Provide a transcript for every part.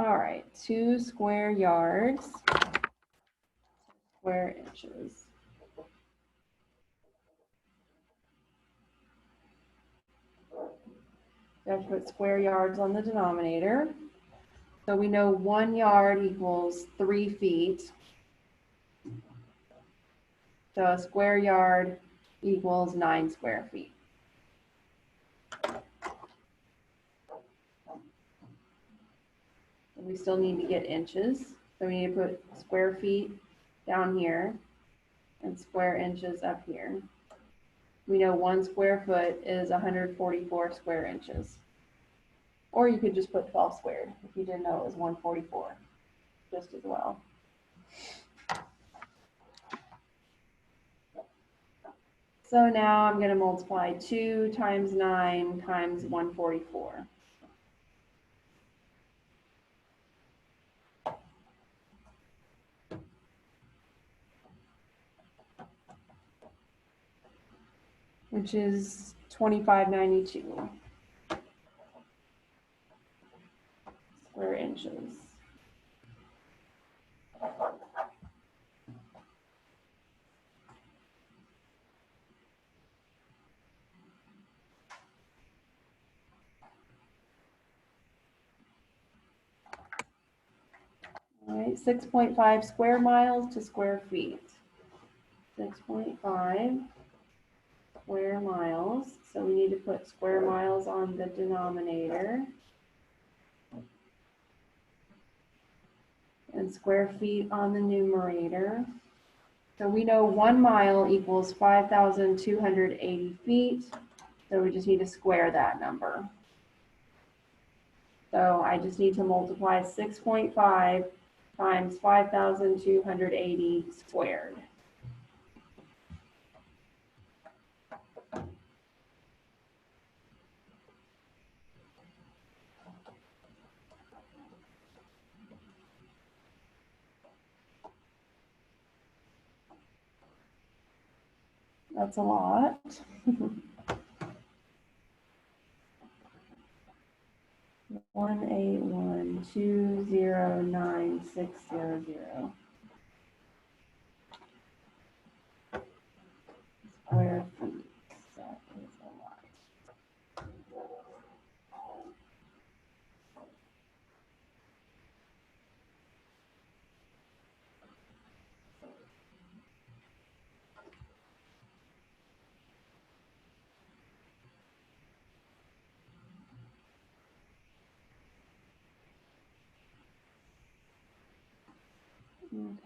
All right, 2 square yards, square inches. We have to put square yards on the denominator. So we know 1 yard equals 3 feet. So a square yard equals 9 square feet. We still need to get inches. So we need to put square feet down here and square inches up here. We know 1 square foot is 144 square inches. Or you could just put 12 squared if you didn't know it was 144, just as well. So now I'm going to multiply 2 times 9 times 144. Which is 2592 square inches. All right, 6.5 square miles to square feet. 6.5 square miles. So we need to put square miles on the denominator. And square feet on the numerator. So we know 1 mile equals 5,280 feet. So we just need to square that number. So I just need to multiply 6.5 times 5,280 squared. That's a lot. 181,209,600 square feet. That is a lot.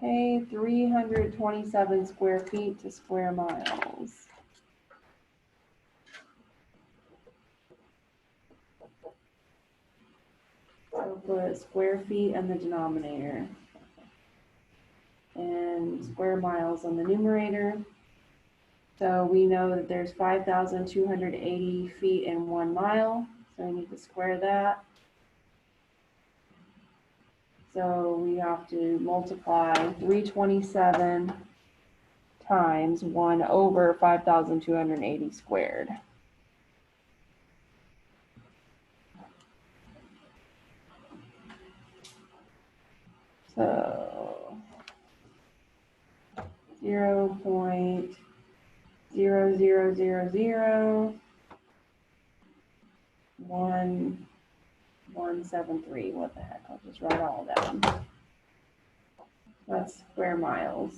Okay, 327 square feet to square miles. So put square feet in the denominator and square miles on the numerator. So we know that there's 5,280 feet in 1 mile. So we need to square that. So we have to multiply 327 times 1 over 5,280 squared. So 0.0001173. What the heck? I'll just write it all down. That's square miles.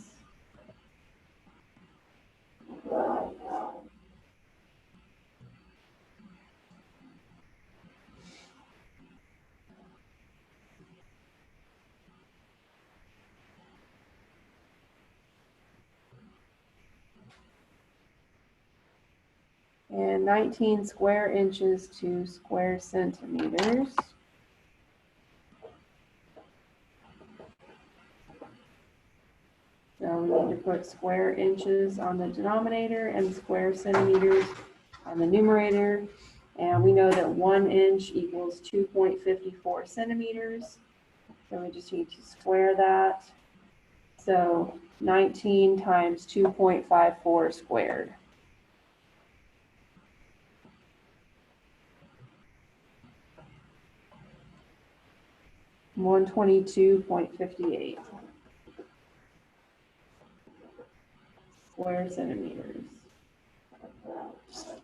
And 19 square inches to square centimeters. So we need to put square inches on the denominator and square centimeters on the numerator. And we know that 1 inch equals 2.54 centimeters. So we just need to square that. So 19 times 2.54 squared. 122.58 square centimeters. Okay.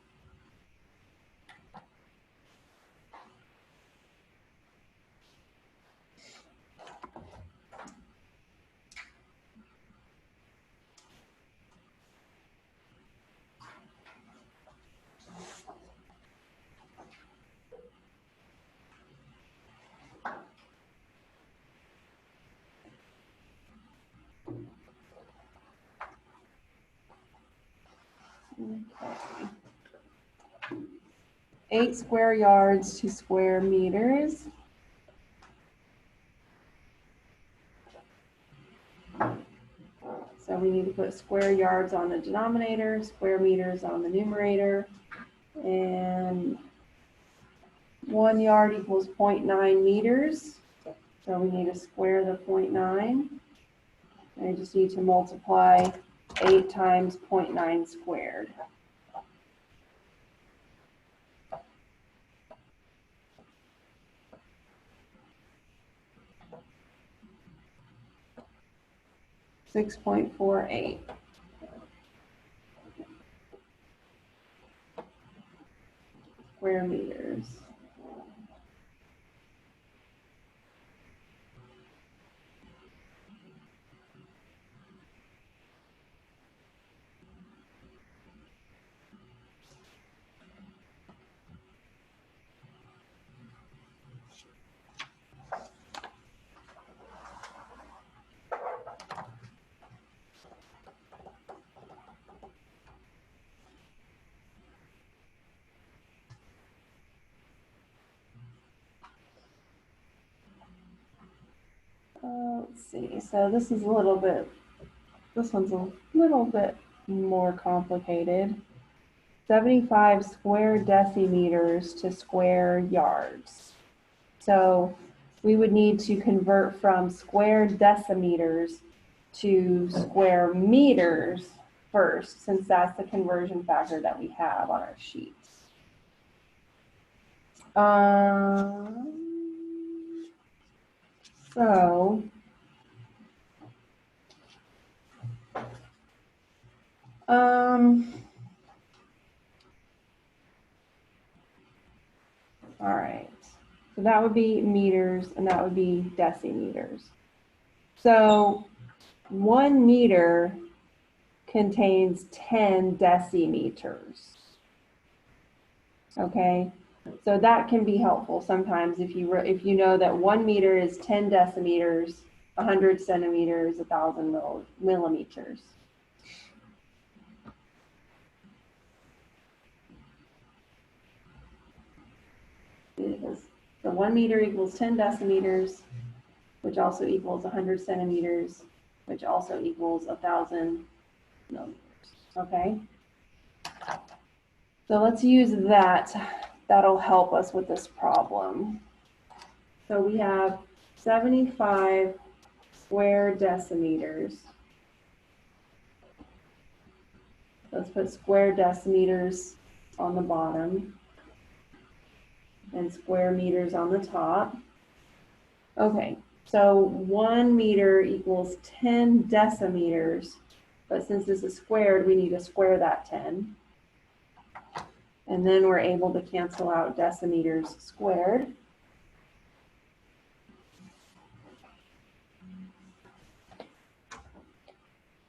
8 square yards to square meters. So we need to put square yards on the denominator, square meters on the numerator, and 1 yard equals 0.9 meters. So we need to square the 0.9. I just need to multiply 8 times 0.9 squared. .48 square meters. Let's see, so this one's a little bit more complicated. 75 square decimeters to square yards. So we would need to convert from square decimeters to square meters first, since that's the conversion factor that we have on our sheets. So all right, so that would be meters and that would be decimeters. So 1 meter contains 10 decimeters. Okay, so that can be helpful sometimes if you know that 1 meter is 10 decimeters, 100 centimeters, 1,000 millimeters. So 1 meter equals 10 decimeters, which also equals 100 centimeters, which also equals 1,000 millimeters. Okay. So let's use that. That'll help us with this problem. So we have 75 square decimeters. Let's put square decimeters on the bottom and square meters on the top. Okay, so 1 meter equals 10 decimeters, but since this is squared, we need to square that 10. And then we're able to cancel out decimeters squared.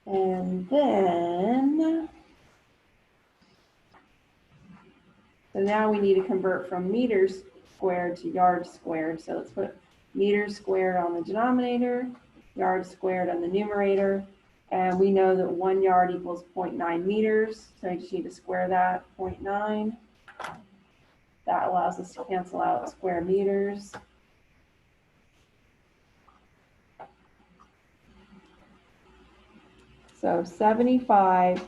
And then, so now we need to convert from meters squared to yards squared. So let's put meters squared on the denominator, yards squared on the numerator. And we know that 1 yard equals 0.9 meters. So I just need to square that, 0.9. That allows us to cancel out square meters. So 75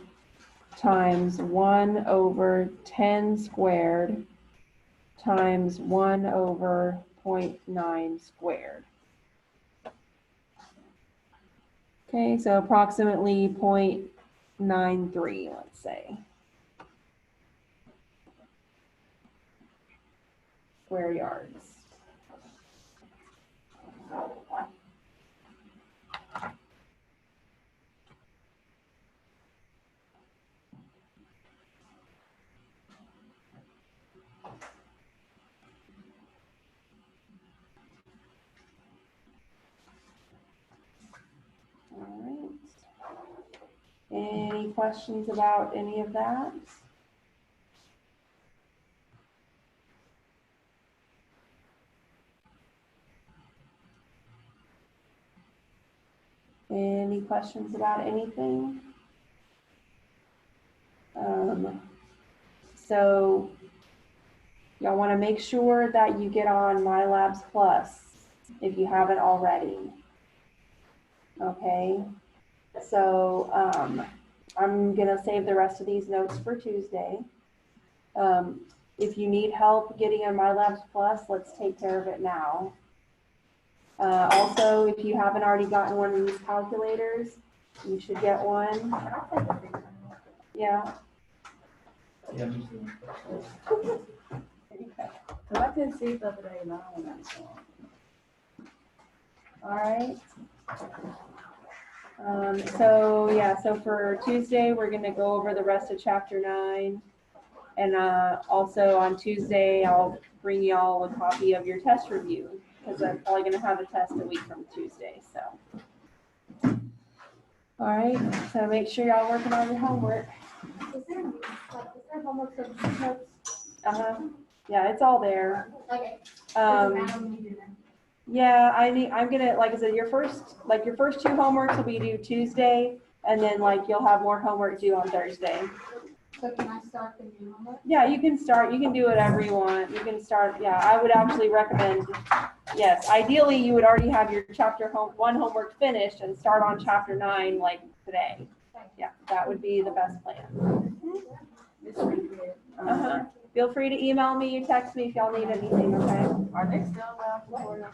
times 1 over 10 squared times 1 over 0.9 squared. Okay, so approximately 0.93, let's say. Square yards. questions about any of that? Any questions about anything? So y'all want to make sure that you get on MyLabs Plus if you haven't already. Okay, so I'm gonna save the rest of these notes for Tuesday. If you need help getting on MyLabs Plus, let's take care of it now. Also, if you haven't already gotten one of these calculators, you should get one. Yeah. I couldn't see it the other day, and I don't know. All right. So for Tuesday, we're going to go over the rest of chapter 9. And also on Tuesday, I'll bring y'all a copy of your test review because I'm probably going to have a test a week from Tuesday. So, all right. So make sure y'all working on your homework. Is there homework subject notes? Yeah, it's all there. Okay. Yeah, I'm gonna, like I said, your first two homeworks will be due Tuesday, and then like you'll have more homework due on Thursday. So can I start the new homework? Yeah, you can start. You can do whatever you want. You can start. Yeah, I would actually recommend. Yes, ideally you would already have your chapter 1 homework finished and start on chapter 9 like today. Yeah, that would be the best plan. Feel free to email me or text me if y'all need anything. Okay. Are they still allowed tutorials?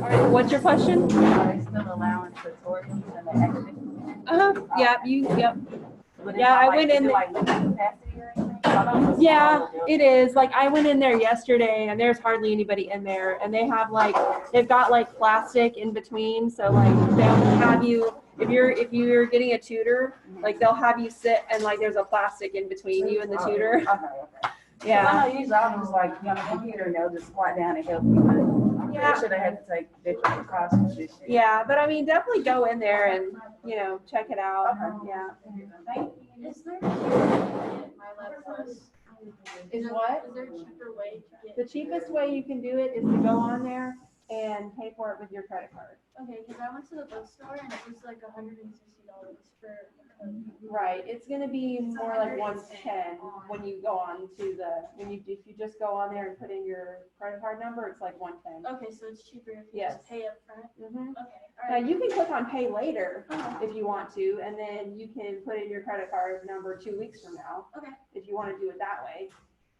All right. What's your question? Are they still allowing tutorials and the action? Yeah. Yep. But Yeah, I like, went in. Like capacity or anything? Yeah, it is. Like I went in there yesterday and there's hardly anybody in there, and they've got like plastic in between. So like they'll have you, if you're getting a tutor, like they'll have you sit and like there's a plastic in between you and the tutor. Okay. Yeah. I know usually I'll just like on the computer and they'll just squat down and help me. But I'm pretty sure they have to take different precautions. Yeah, but I mean definitely go in there and check it out. Okay. Yeah. Is there MyLab Plus? Is what? Is there a cheaper way to get? The cheapest way you can do it is to go on there and pay for it with your credit card. Okay, because I went to the bookstore and it was like $160 for a code. Right, it's gonna be more like 110 when you go on to if you just go on there and put in your credit card number, it's like 110. Okay, so it's cheaper if you Yes. just pay up front? Mm-hmm. Okay, Now alright. you can click on pay later if you want to, and then you can put in your credit card number 2 weeks from now. Okay. If you want to do it that way.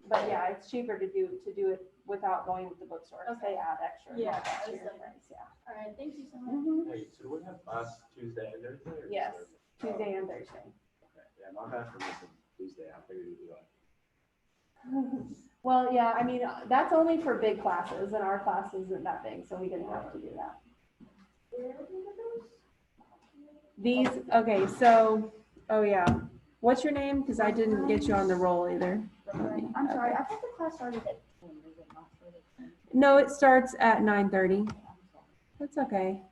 But yeah, it's cheaper to do it without going with the bookstore. Okay. They add extra. Yeah, to I was your like- price, yeah. Alright, thank you so much. Mhm. Hey, so we have class Tuesday and Thursday? Or Yes, just Tuesday and Thursday. Okay, yeah, my bad for missing Tuesday. I figured you'd do that. Well, yeah, I mean, that's only for big classes, and our class isn't that big, so we didn't have to do that. These, okay, so, oh yeah. What's your name? Because I didn't get you on the roll either. I'm sorry, I thought the class started at 10. No, it starts at 9:30. That's okay.